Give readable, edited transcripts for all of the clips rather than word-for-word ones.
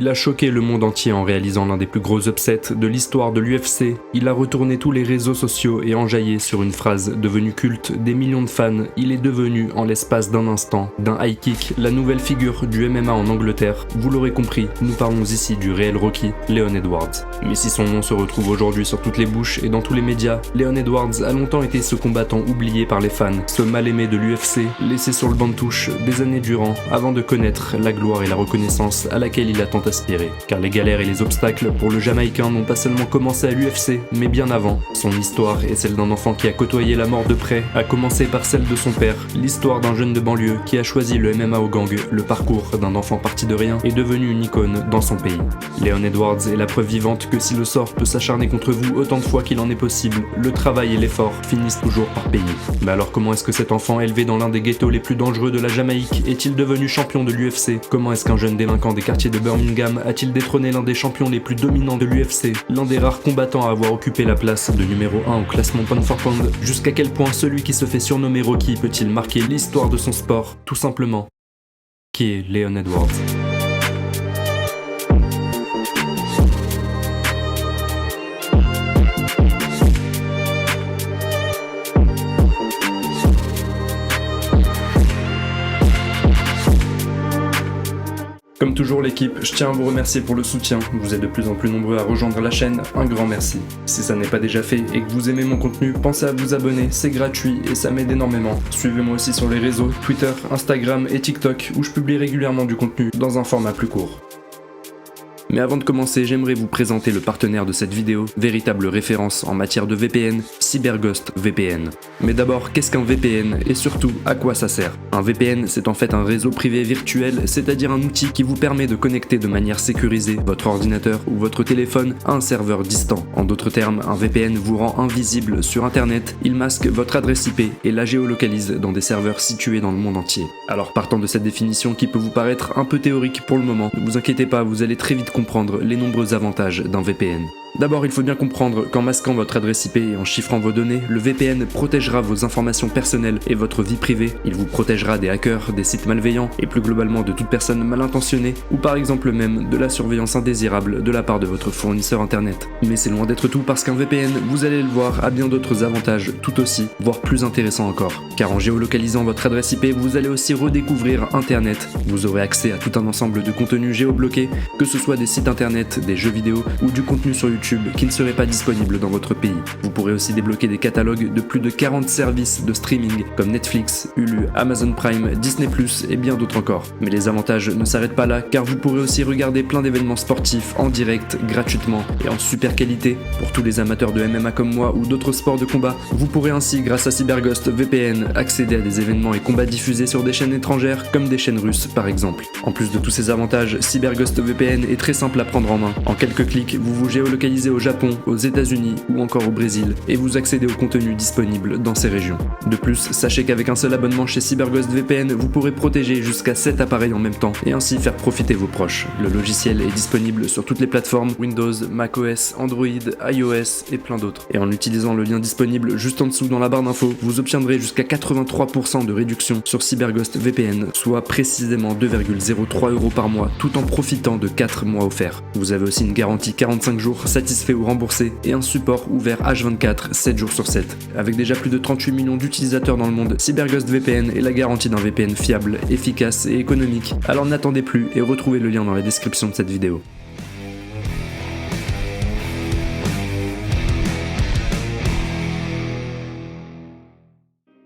Il a choqué le monde entier en réalisant l'un des plus gros upsets de l'histoire de l'UFC. Il a retourné tous les réseaux sociaux et enjaillé sur une phrase devenue culte des millions de fans. Il est devenu, en l'espace d'un instant, d'un high kick, la nouvelle figure du MMA en Angleterre. Vous l'aurez compris, nous parlons ici du réel Rocky, Leon Edwards. Mais si son nom se retrouve aujourd'hui sur toutes les bouches et dans tous les médias, Leon Edwards a longtemps été ce combattant oublié par les fans, ce mal-aimé de l'UFC, laissé sur le banc de touche des années durant, avant de connaître la gloire et la reconnaissance à laquelle il a tant aspiré. Car les galères et les obstacles pour le Jamaïcain n'ont pas seulement commencé à l'UFC, mais bien avant. Son histoire est celle d'un enfant qui a côtoyé la mort de près, à commencer par celle de son père, l'histoire d'un jeune de banlieue qui a choisi le MMA au gang, le parcours d'un enfant parti de rien et devenu une icône dans son pays. Leon Edwards est la preuve vivante que si le sort peut s'acharner contre vous autant de fois qu'il en est possible, le travail et l'effort finissent toujours par payer. Mais alors comment est-ce que cet enfant élevé dans l'un des ghettos les plus dangereux de la Jamaïque est-il devenu champion de l'UFC? Comment est-ce qu'un jeune délinquant des quartiers de Birmingham a-t-il détrôné l'un des champions les plus dominants de l'UFC, l'un des rares combattants à avoir occupé la place de numéro 1 au classement pound for pound? Jusqu'à quel point celui qui se fait surnommer Rocky peut-il marquer l'histoire de son sport? Tout simplement, qui est Leon Edwards? Comme toujours l'équipe, je tiens à vous remercier pour le soutien, vous êtes de plus en plus nombreux à rejoindre la chaîne, un grand merci. Si ça n'est pas déjà fait et que vous aimez mon contenu, pensez à vous abonner, c'est gratuit et ça m'aide énormément. Suivez-moi aussi sur les réseaux, Twitter, Instagram et TikTok où je publie régulièrement du contenu dans un format plus court. Mais avant de commencer, j'aimerais vous présenter le partenaire de cette vidéo, véritable référence en matière de VPN, CyberGhost VPN. Mais d'abord, qu'est-ce qu'un VPN et surtout, à quoi ça sert? Un VPN, c'est en fait un réseau privé virtuel, c'est-à-dire un outil qui vous permet de connecter de manière sécurisée votre ordinateur ou votre téléphone à un serveur distant. En d'autres termes, un VPN vous rend invisible sur internet, il masque votre adresse IP et la géolocalise dans des serveurs situés dans le monde entier. Alors partant de cette définition qui peut vous paraître un peu théorique pour le moment, ne vous inquiétez pas, vous allez très vite comprendre les nombreux avantages d'un VPN. D'abord, il faut bien comprendre qu'en masquant votre adresse IP et en chiffrant vos données, le VPN protégera vos informations personnelles et votre vie privée. Il vous protégera des hackers, des sites malveillants et plus globalement de toute personne mal intentionnée ou par exemple même de la surveillance indésirable de la part de votre fournisseur internet. Mais c'est loin d'être tout parce qu'un VPN, vous allez le voir, a bien d'autres avantages tout aussi, voire plus intéressants encore. Car en géolocalisant votre adresse IP, vous allez aussi redécouvrir internet. Vous aurez accès à tout un ensemble de contenus géobloqués, que ce soit des sites internet, des jeux vidéo ou du contenu sur YouTube qui ne serait pas disponible dans votre pays. Vous pourrez aussi débloquer des catalogues de plus de 40 services de streaming comme Netflix, Hulu, Amazon Prime, Disney+, et bien d'autres encore. Mais les avantages ne s'arrêtent pas là car vous pourrez aussi regarder plein d'événements sportifs en direct, gratuitement et en super qualité. Pour tous les amateurs de MMA comme moi ou d'autres sports de combat, vous pourrez ainsi, grâce à CyberGhost VPN, accéder à des événements et combats diffusés sur des chaînes étrangères comme des chaînes russes par exemple. En plus de tous ces avantages, CyberGhost VPN est très simple à prendre en main. En quelques clics, vous vous géolocalisez au Japon, aux États-Unis ou encore au Brésil et vous accédez au contenu disponible dans ces régions. De plus, sachez qu'avec un seul abonnement chez CyberGhost VPN, vous pourrez protéger jusqu'à 7 appareils en même temps et ainsi faire profiter vos proches. Le logiciel est disponible sur toutes les plateformes Windows, macOS, Android, iOS et plein d'autres. Et en utilisant le lien disponible juste en dessous dans la barre d'infos, vous obtiendrez jusqu'à 83% de réduction sur CyberGhost VPN, soit précisément 2,03 € par mois, tout en profitant de 4 mois offerts. Vous avez aussi une garantie 45 jours satisfait ou remboursé et un support ouvert H24 7 jours sur 7. Avec déjà plus de 38 millions d'utilisateurs dans le monde, CyberGhost VPN est la garantie d'un VPN fiable, efficace et économique. Alors n'attendez plus et retrouvez le lien dans la description de cette vidéo.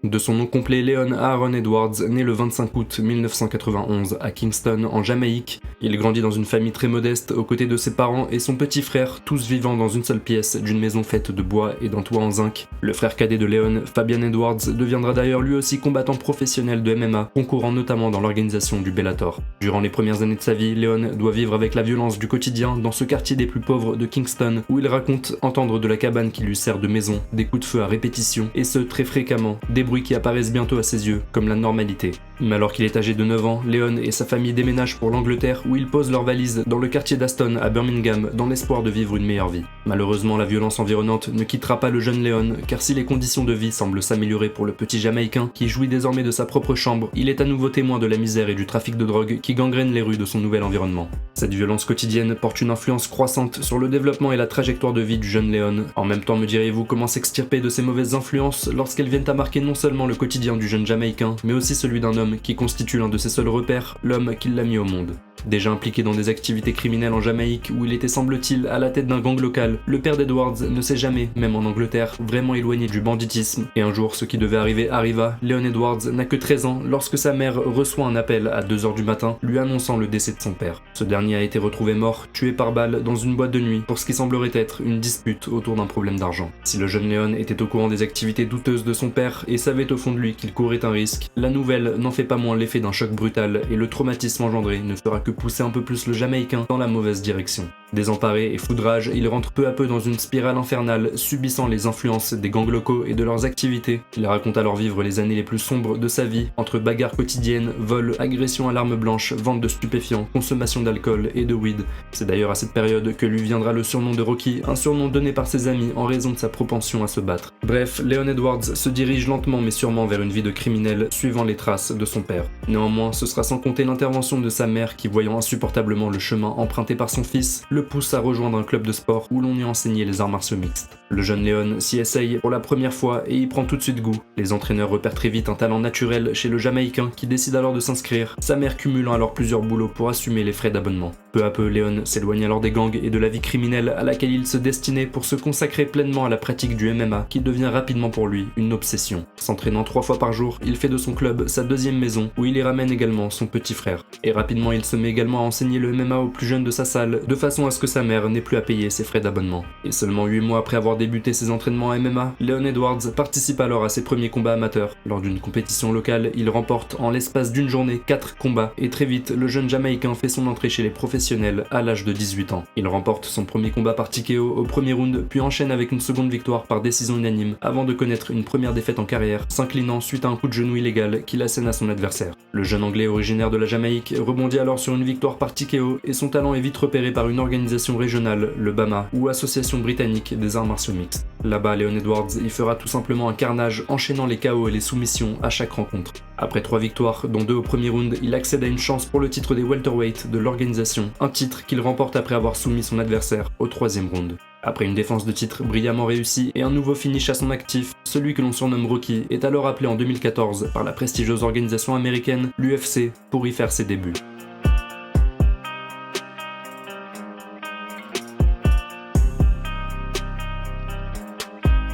De son nom complet, Leon Aaron Edwards, né le 25 août 1991 à Kingston, en Jamaïque. Il grandit dans une famille très modeste, aux côtés de ses parents et son petit frère, tous vivant dans une seule pièce d'une maison faite de bois et d'un toit en zinc. Le frère cadet de Leon, Fabian Edwards, deviendra d'ailleurs lui aussi combattant professionnel de MMA, concourant notamment dans l'organisation du Bellator. Durant les premières années de sa vie, Leon doit vivre avec la violence du quotidien dans ce quartier des plus pauvres de Kingston, où il raconte entendre de la cabane qui lui sert de maison, des coups de feu à répétition, et ce très fréquemment, des bruits qui apparaissent bientôt à ses yeux comme la normalité. Mais alors qu'il est âgé de 9 ans, Leon et sa famille déménagent pour l'Angleterre où ils posent leurs valises dans le quartier d'Aston à Birmingham dans l'espoir de vivre une meilleure vie. Malheureusement, la violence environnante ne quittera pas le jeune Leon, car si les conditions de vie semblent s'améliorer pour le petit Jamaïcain qui jouit désormais de sa propre chambre, il est à nouveau témoin de la misère et du trafic de drogue qui gangrène les rues de son nouvel environnement. Cette violence quotidienne porte une influence croissante sur le développement et la trajectoire de vie du jeune Leon. En même temps, me direz-vous, comment s'extirper de ces mauvaises influences lorsqu'elles viennent à marquer non seulement le quotidien du jeune Jamaïcain, mais aussi celui d'un homme qui constitue l'un de ses seuls repères, l'homme qui l'a mis au monde. Déjà impliqué dans des activités criminelles en Jamaïque où il était semble-t-il à la tête d'un gang local, le père d'Edwards ne s'est jamais, même en Angleterre, vraiment éloigné du banditisme. Et un jour, ce qui devait arriver arriva. Leon Edwards n'a que 13 ans lorsque sa mère reçoit un appel à 2h du matin lui annonçant le décès de son père. Ce dernier a été retrouvé mort, tué par balle dans une boîte de nuit pour ce qui semblerait être une dispute autour d'un problème d'argent. Si le jeune Leon était au courant des activités douteuses de son père et savait au fond de lui qu'il courait un risque, la nouvelle n'en fait pas moins l'effet d'un choc brutal et le traumatisme engendré ne fera que pousser un peu plus le Jamaïcain dans la mauvaise direction. Désemparé et foudrage, il rentre peu à peu dans une spirale infernale, subissant les influences des gangs locaux et de leurs activités. Il raconte alors vivre les années les plus sombres de sa vie, entre bagarres quotidiennes, vols, agressions à l'arme blanche, vente de stupéfiants, consommation d'alcool et de weed. C'est d'ailleurs à cette période que lui viendra le surnom de Rocky, un surnom donné par ses amis en raison de sa propension à se battre. Bref, Leon Edwards se dirige lentement mais sûrement vers une vie de criminel, suivant les traces de son père. Néanmoins, ce sera sans compter l'intervention de sa mère qui, voyant insupportablement le chemin emprunté par son fils, le pousse à rejoindre un club de sport où l'on y enseignait les arts martiaux mixtes. Le jeune Leon s'y essaye pour la première fois et y prend tout de suite goût. Les entraîneurs repèrent très vite un talent naturel chez le Jamaïcain qui décide alors de s'inscrire, sa mère cumulant alors plusieurs boulots pour assumer les frais d'abonnement. Peu à peu, Leon s'éloigne alors des gangs et de la vie criminelle à laquelle il se destinait pour se consacrer pleinement à la pratique du MMA qui devient rapidement pour lui une obsession. S'entraînant 3 fois par jour, il fait de son club sa deuxième maison où il y ramène également son petit frère. Et rapidement, il se met également à enseigner le MMA aux plus jeunes de sa salle de façon à ce que sa mère n'ait plus à payer ses frais d'abonnement. Et seulement 8 mois après avoir débuté ses entraînements en MMA, Leon Edwards participe alors à ses premiers combats amateurs. Lors d'une compétition locale, il remporte en l'espace d'une journée 4 combats et très vite, le jeune Jamaïcain fait son entrée chez les professionnels à l'âge de 18 ans. Il remporte son premier combat par TKO au premier round, puis enchaîne avec une seconde victoire par décision unanime avant de connaître une première défaite en carrière, s'inclinant suite à un coup de genou illégal qu'il assène à son adversaire. Le jeune anglais originaire de la Jamaïque rebondit alors sur une victoire par TKO et son talent est vite repéré par une organisation régionale, le BAMA, ou Association britannique des arts martiaux mixtes. Là-bas, Leon Edwards y fera tout simplement un carnage, enchaînant les KO et les soumissions à chaque rencontre. Après 3 victoires, dont 2 au premier round, il accède à une chance pour le titre des welterweight de l'organisation, un titre qu'il remporte après avoir soumis son adversaire au 3e round. Après une défense de titre brillamment réussie et un nouveau finish à son actif, celui que l'on surnomme Rocky est alors appelé en 2014 par la prestigieuse organisation américaine, l'UFC, pour y faire ses débuts.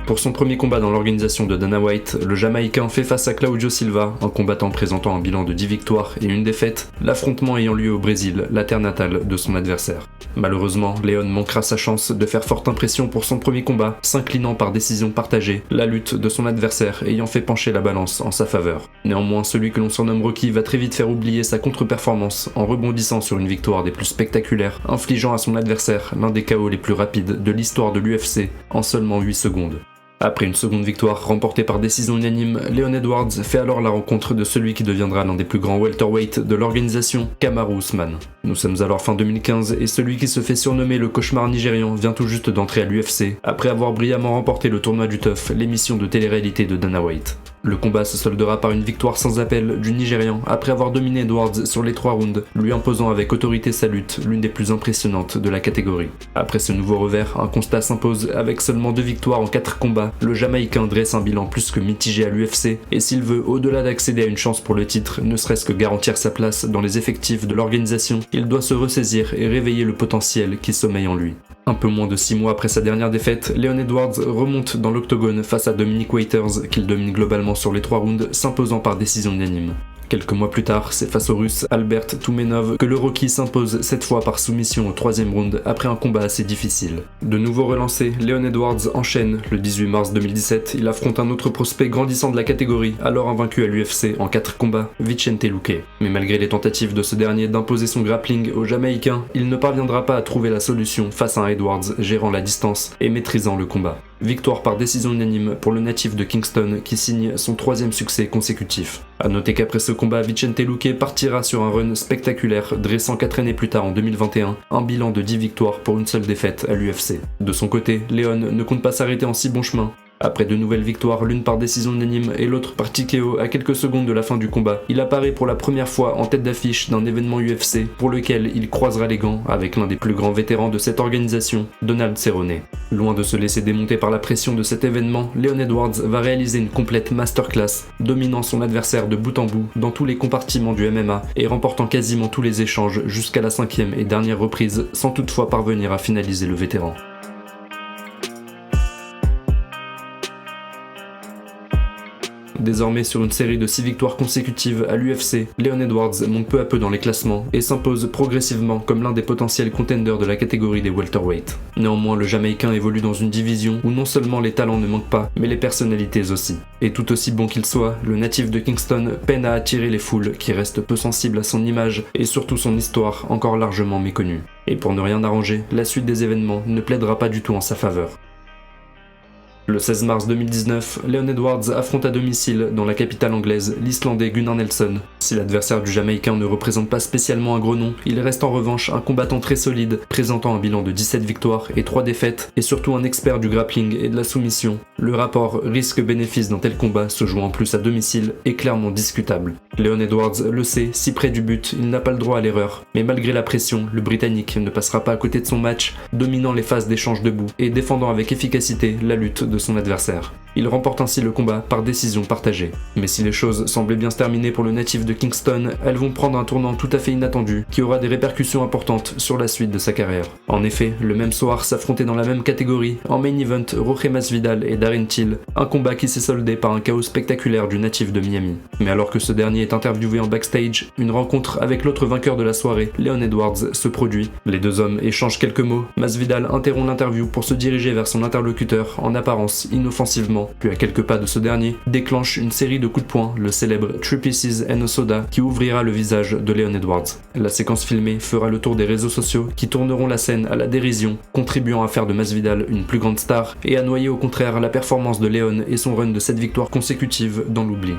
Pour son premier combat dans l'organisation de Dana White, le Jamaïcain fait face à Claudio Silva, un combattant présentant un bilan de 10 victoires et une défaite, l'affrontement ayant lieu au Brésil, la terre natale de son adversaire. Malheureusement, Leon manquera sa chance de faire forte impression pour son premier combat, s'inclinant par décision partagée, la lutte de son adversaire ayant fait pencher la balance en sa faveur. Néanmoins, celui que l'on surnomme Rocky va très vite faire oublier sa contre-performance en rebondissant sur une victoire des plus spectaculaires, infligeant à son adversaire l'un des KO les plus rapides de l'histoire de l'UFC en seulement 8 secondes. Après une seconde victoire remportée par décision unanime, Leon Edwards fait alors la rencontre de celui qui deviendra l'un des plus grands welterweight de l'organisation, Kamaru Usman. Nous sommes alors fin 2015 et celui qui se fait surnommer le cauchemar nigérian vient tout juste d'entrer à l'UFC, après avoir brillamment remporté le tournoi du TUF, l'émission de télé-réalité de Dana White. Le combat se soldera par une victoire sans appel du Nigérian après avoir dominé Edwards sur les 3 rounds, lui imposant avec autorité sa lutte, l'une des plus impressionnantes de la catégorie. Après ce nouveau revers, un constat s'impose avec seulement 2 victoires en 4 combats. Le Jamaïcain dresse un bilan plus que mitigé à l'UFC et s'il veut, au-delà d'accéder à une chance pour le titre, ne serait-ce que garantir sa place dans les effectifs de l'organisation, il doit se ressaisir et réveiller le potentiel qui sommeille en lui. Un peu moins de 6 mois après sa dernière défaite, Leon Edwards remonte dans l'octogone face à Dominic Waiters, qu'il domine globalement sur les 3 rounds, s'imposant par décision unanime. Quelques mois plus tard, c'est face au russe Albert Toumenov que le Rocky s'impose cette fois par soumission au 3e round après un combat assez difficile. De nouveau relancé, Leon Edwards enchaîne. Le 18 mars 2017, il affronte un autre prospect grandissant de la catégorie, alors invaincu à l'UFC en 4 combats, Vicente Luque. Mais malgré les tentatives de ce dernier d'imposer son grappling au Jamaïcain, il ne parviendra pas à trouver la solution face à un Edwards gérant la distance et maîtrisant le combat. Victoire par décision unanime pour le natif de Kingston qui signe son 3e succès consécutif. A noter qu'après ce combat, Vicente Luque partira sur un run spectaculaire, dressant 4 années plus tard en 2021 un bilan de 10 victoires pour une seule défaite à l'UFC. De son côté, Leon ne compte pas s'arrêter en si bon chemin. Après 2 nouvelles victoires, l'une par décision unanime et l'autre par TKO à quelques secondes de la fin du combat, il apparaît pour la première fois en tête d'affiche d'un événement UFC pour lequel il croisera les gants avec l'un des plus grands vétérans de cette organisation, Donald Cerrone. Loin de se laisser démonter par la pression de cet événement, Leon Edwards va réaliser une complète masterclass, dominant son adversaire de bout en bout dans tous les compartiments du MMA et remportant quasiment tous les échanges jusqu'à la 5e et dernière reprise sans toutefois parvenir à finaliser le vétéran. Désormais sur une série de 6 victoires consécutives à l'UFC, Leon Edwards monte peu à peu dans les classements et s'impose progressivement comme l'un des potentiels contenders de la catégorie des welterweight. Néanmoins, le Jamaïcain évolue dans une division où non seulement les talents ne manquent pas, mais les personnalités aussi. Et tout aussi bon qu'il soit, le natif de Kingston peine à attirer les foules qui restent peu sensibles à son image et surtout son histoire encore largement méconnue. Et pour ne rien arranger, la suite des événements ne plaidera pas du tout en sa faveur. Le 16 mars 2019, Leon Edwards affronte à domicile, dans la capitale anglaise, l'Islandais Gunnar Nelson. Si l'adversaire du Jamaïcain ne représente pas spécialement un gros nom, il reste en revanche un combattant très solide, présentant un bilan de 17 victoires et 3 défaites, et surtout un expert du grappling et de la soumission. Le rapport risque-bénéfice d'un tel combat, se jouant en plus à domicile, est clairement discutable. Leon Edwards le sait, si près du but, il n'a pas le droit à l'erreur. Mais malgré la pression, le Britannique ne passera pas à côté de son match, dominant les phases d'échange debout et défendant avec efficacité la lutte de son adversaire. Il remporte ainsi le combat par décision partagée. Mais si les choses semblaient bien se terminer pour le natif de Kingston, elles vont prendre un tournant tout à fait inattendu, qui aura des répercussions importantes sur la suite de sa carrière. En effet, le même soir s'affrontaient dans la même catégorie, en main event, Jorge Masvidal et Darren Till, un combat qui s'est soldé par un chaos spectaculaire du natif de Miami. Mais alors que ce dernier est interviewé en backstage, une rencontre avec l'autre vainqueur de la soirée, Leon Edwards, se produit. Les deux hommes échangent quelques mots, Masvidal interrompt l'interview pour se diriger vers son interlocuteur, en apparence inoffensivement, puis à quelques pas de ce dernier, déclenche une série de coups de poing, le célèbre Three Pieces and a Soda, qui ouvrira le visage de Leon Edwards. La séquence filmée fera le tour des réseaux sociaux qui tourneront la scène à la dérision, contribuant à faire de Masvidal une plus grande star et à noyer au contraire la performance de Leon et son run de 7 victoires consécutives dans l'oubli.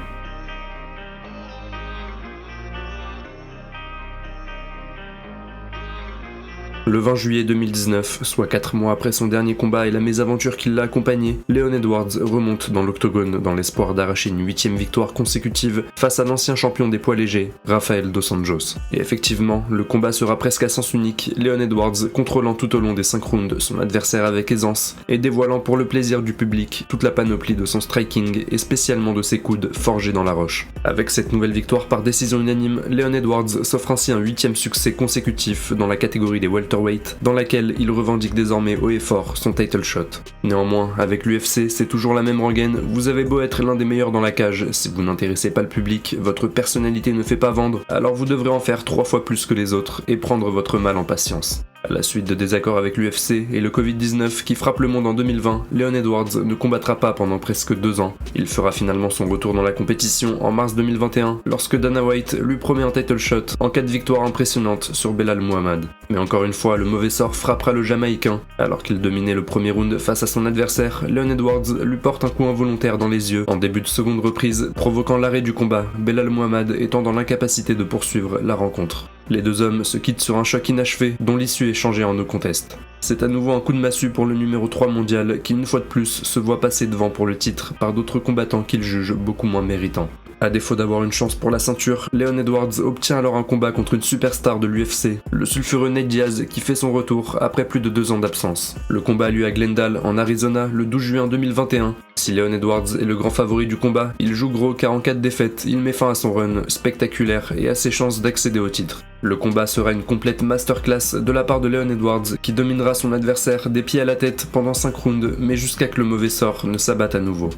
Le 20 juillet 2019, soit 4 mois après son dernier combat et la mésaventure qui l'a accompagné, Leon Edwards remonte dans l'octogone dans l'espoir d'arracher une 8e victoire consécutive face à l'ancien champion des poids légers, Rafael dos Anjos. Et effectivement, le combat sera presque à sens unique, Leon Edwards contrôlant tout au long des 5 rounds son adversaire avec aisance et dévoilant pour le plaisir du public toute la panoplie de son striking et spécialement de ses coudes forgés dans la roche. Avec cette nouvelle victoire par décision unanime, Leon Edwards s'offre ainsi un 8e succès consécutif dans la catégorie des welterweight, dans laquelle il revendique désormais haut et fort son title shot. Néanmoins, avec l'UFC, c'est toujours la même rengaine, vous avez beau être l'un des meilleurs dans la cage, si vous n'intéressez pas le public, votre personnalité ne fait pas vendre, alors vous devrez en faire 3 fois plus que les autres et prendre votre mal en patience. À la suite de désaccords avec l'UFC et le Covid-19 qui frappe le monde en 2020, Leon Edwards ne combattra pas pendant presque 2 ans. Il fera finalement son retour dans la compétition en mars 2021 lorsque Dana White lui promet un title shot en cas de victoire impressionnante sur Belal Muhammad. Mais encore une fois, le mauvais sort frappera le Jamaïcain. Alors qu'il dominait le premier round face à son adversaire, Leon Edwards lui porte un coup involontaire dans les yeux en début de seconde reprise, provoquant l'arrêt du combat, Belal Muhammad étant dans l'incapacité de poursuivre la rencontre. Les deux hommes se quittent sur un choc inachevé dont l'issue est changée en no contest. C'est à nouveau un coup de massue pour le numéro 3 mondial qui une fois de plus se voit passer devant pour le titre par d'autres combattants qu'il juge beaucoup moins méritants. À défaut d'avoir une chance pour la ceinture, Leon Edwards obtient alors un combat contre une superstar de l'UFC, le sulfureux Nate Diaz qui fait son retour après plus de 2 ans d'absence. Le combat a lieu à Glendale, en Arizona, le 12 juin 2021. Si Leon Edwards est le grand favori du combat, il joue gros car en cas de défaite, il met fin à son run spectaculaire et à ses chances d'accéder au titre. Le combat sera une complète masterclass de la part de Leon Edwards qui dominera son adversaire des pieds à la tête pendant 5 rounds, mais jusqu'à que le mauvais sort ne s'abatte à nouveau.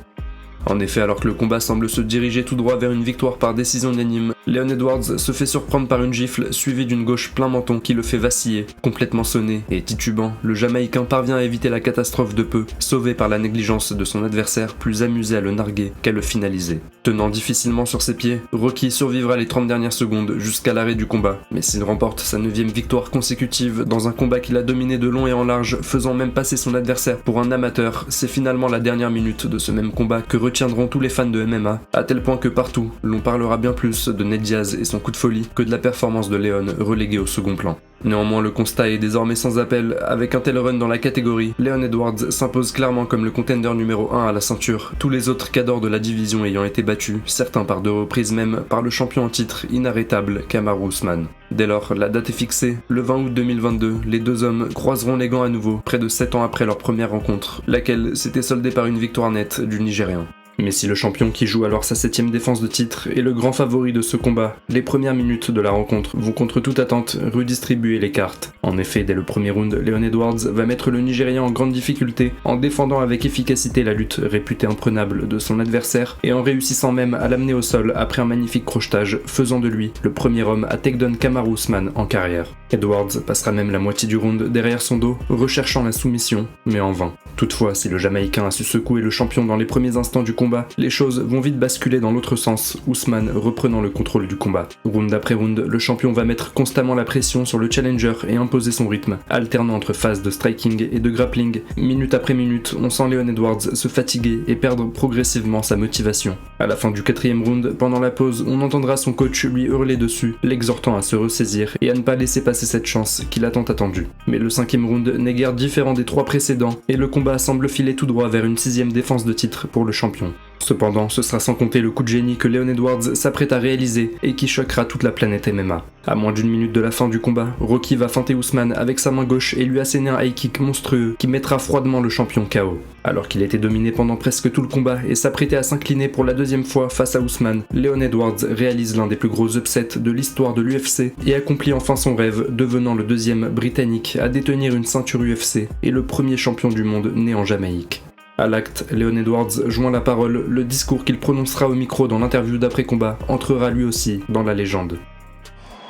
En effet, alors que le combat semble se diriger tout droit vers une victoire par décision unanime, Leon Edwards se fait surprendre par une gifle suivie d'une gauche plein menton qui le fait vaciller. Complètement sonné et titubant, le Jamaïcain parvient à éviter la catastrophe de peu, sauvé par la négligence de son adversaire plus amusé à le narguer qu'à le finaliser. Tenant difficilement sur ses pieds, Rocky survivra les 30 dernières secondes jusqu'à l'arrêt du combat, mais s'il remporte sa 9e victoire consécutive dans un combat qu'il a dominé de long et en large, faisant même passer son adversaire pour un amateur, c'est finalement la dernière minute de ce même combat que retiendront tous les fans de MMA, à tel point que partout, l'on parlera bien plus de Nate Diaz et son coup de folie que de la performance de Leon relégué au second plan. Néanmoins, le constat est désormais sans appel. Avec un tel run dans la catégorie, Leon Edwards s'impose clairement comme le contender numéro 1 à la ceinture, tous les autres cadors de la division ayant été battus, certains par 2 reprises même, par le champion en titre inarrêtable Kamaru Usman. Dès lors, la date est fixée, le 20 août 2022, les deux hommes croiseront les gants à nouveau, près de 7 ans après leur première rencontre, laquelle s'était soldée par une victoire nette du Nigérian. Mais si le champion qui joue alors sa 7e défense de titre est le grand favori de ce combat, les premières minutes de la rencontre vont contre toute attente redistribuer les cartes. En effet, dès le premier round, Leon Edwards va mettre le Nigérian en grande difficulté en défendant avec efficacité la lutte réputée imprenable de son adversaire et en réussissant même à l'amener au sol après un magnifique crochetage, faisant de lui le premier homme à takedown Kamaru Usman en carrière. Edwards passera même la moitié du round derrière son dos, recherchant la soumission, mais en vain. Toutefois, si le Jamaïcain a su secouer le champion dans les premiers instants du combat, les choses vont vite basculer dans l'autre sens, Usman reprenant le contrôle du combat. Round après round, le champion va mettre constamment la pression sur le challenger et imposer son rythme, alternant entre phases de striking et de grappling. Minute après minute, on sent Leon Edwards se fatiguer et perdre progressivement sa motivation. À la fin du 4e round, pendant la pause, on entendra son coach lui hurler dessus, l'exhortant à se ressaisir et à ne pas laisser passer cette chance qu'il a tant attendue. Mais le 5e round n'est guère différent des 3 précédents, et le combat semble filer tout droit vers une 6e défense de titre pour le champion. Cependant, ce sera sans compter le coup de génie que Leon Edwards s'apprête à réaliser et qui choquera toute la planète MMA. À moins d'1 minute de la fin du combat, Rocky va feinter Usman avec sa main gauche et lui asséner un high kick monstrueux qui mettra froidement le champion KO. Alors qu'il était dominé pendant presque tout le combat et s'apprêtait à s'incliner pour la 2e fois face à Usman, Leon Edwards réalise l'un des plus gros upsets de l'histoire de l'UFC et accomplit enfin son rêve, devenant le 2e britannique à détenir une ceinture UFC et le premier champion du monde né en Jamaïque. À l'acte, Leon Edwards joint la parole, le discours qu'il prononcera au micro dans l'interview d'après-combat entrera lui aussi dans la légende.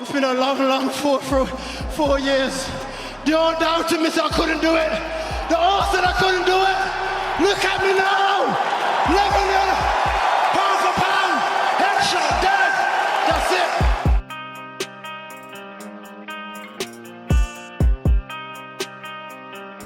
It's been a long 4 years. The all doubted me said I couldn't do it. The all said I couldn't do it. Look at me now. Level pound for pound. Headshot, dead. That's it.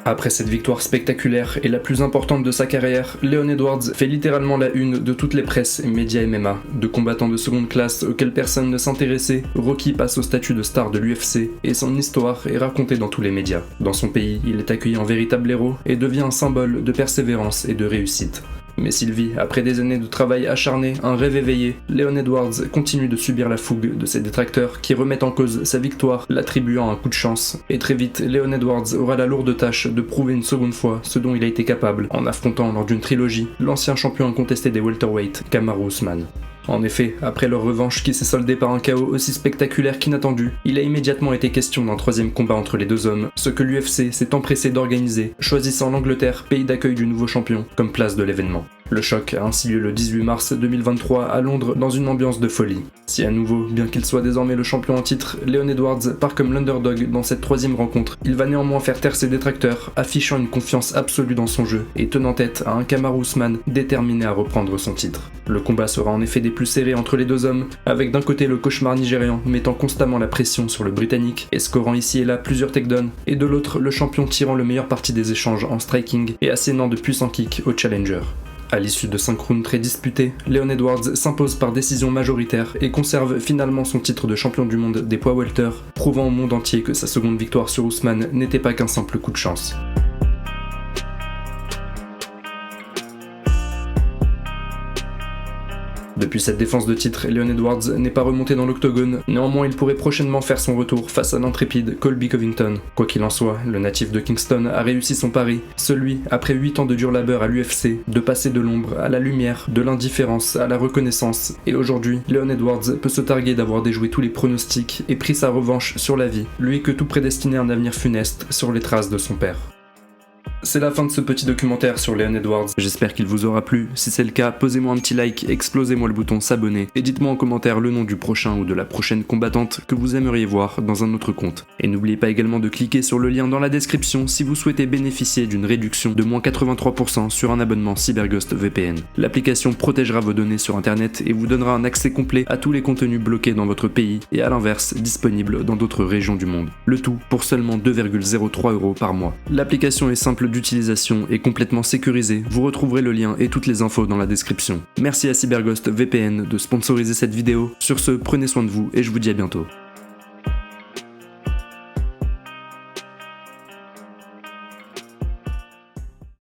Après cette victoire spectaculaire et la plus importante de sa carrière, Leon Edwards fait littéralement la une de toutes les presses et médias MMA. De combattant de seconde classe auquel personne ne s'intéressait, Rocky passe au statut de star de l'UFC et son histoire est racontée dans tous les médias. Dans son pays, il est accueilli en véritable héros et devient un symbole de persévérance et de réussite. Mais s'il vit, après des années de travail acharné, un rêve éveillé, Leon Edwards continue de subir la fougue de ses détracteurs qui remettent en cause sa victoire, l'attribuant un coup de chance. Et très vite, Leon Edwards aura la lourde tâche de prouver une seconde fois ce dont il a été capable, en affrontant lors d'une trilogie l'ancien champion incontesté des welterweight, Kamaru Usman. En effet, après leur revanche qui s'est soldée par un chaos aussi spectaculaire qu'inattendu, il a immédiatement été question d'un 3e combat entre les deux hommes, ce que l'UFC s'est empressé d'organiser, choisissant l'Angleterre, pays d'accueil du nouveau champion, comme place de l'événement. Le choc a ainsi lieu le 18 mars 2023 à Londres dans une ambiance de folie. Si à nouveau, bien qu'il soit désormais le champion en titre, Leon Edwards part comme l'underdog dans cette 3e rencontre, il va néanmoins faire taire ses détracteurs, affichant une confiance absolue dans son jeu et tenant tête à un Kamaru Usman déterminé à reprendre son titre. Le combat sera en effet des plus serrés entre les deux hommes, avec d'un côté le cauchemar nigérian mettant constamment la pression sur le britannique et scorant ici et là plusieurs takedowns, et de l'autre le champion tirant le meilleur parti des échanges en striking et assénant de puissants kicks au challenger. À l'issue de 5 rounds très disputés, Leon Edwards s'impose par décision majoritaire et conserve finalement son titre de champion du monde des poids welter, prouvant au monde entier que sa seconde victoire sur Usman n'était pas qu'un simple coup de chance. Depuis cette défense de titre, Leon Edwards n'est pas remonté dans l'octogone, néanmoins il pourrait prochainement faire son retour face à l'intrépide Colby Covington. Quoi qu'il en soit, le natif de Kingston a réussi son pari, celui, après 8 ans de dur labeur à l'UFC, de passer de l'ombre à la lumière, de l'indifférence à la reconnaissance, et aujourd'hui, Leon Edwards peut se targuer d'avoir déjoué tous les pronostics et pris sa revanche sur la vie, lui que tout prédestinait à un avenir funeste sur les traces de son père. C'est la fin de ce petit documentaire sur Leon Edwards. J'espère qu'il vous aura plu. Si c'est le cas, posez-moi un petit like, explosez-moi le bouton s'abonner et dites-moi en commentaire le nom du prochain ou de la prochaine combattante que vous aimeriez voir dans un autre compte. Et n'oubliez pas également de cliquer sur le lien dans la description si vous souhaitez bénéficier d'une réduction de moins 83% sur un abonnement CyberGhost VPN. L'application protégera vos données sur internet et vous donnera un accès complet à tous les contenus bloqués dans votre pays et à l'inverse disponibles dans d'autres régions du monde. Le tout pour seulement 2,03 € par mois. L'application est simple d'utilisation et complètement sécurisée. Vous retrouverez le lien et toutes les infos dans la description. Merci à CyberGhost VPN de sponsoriser cette vidéo. Sur ce, prenez soin de vous et je vous dis à bientôt.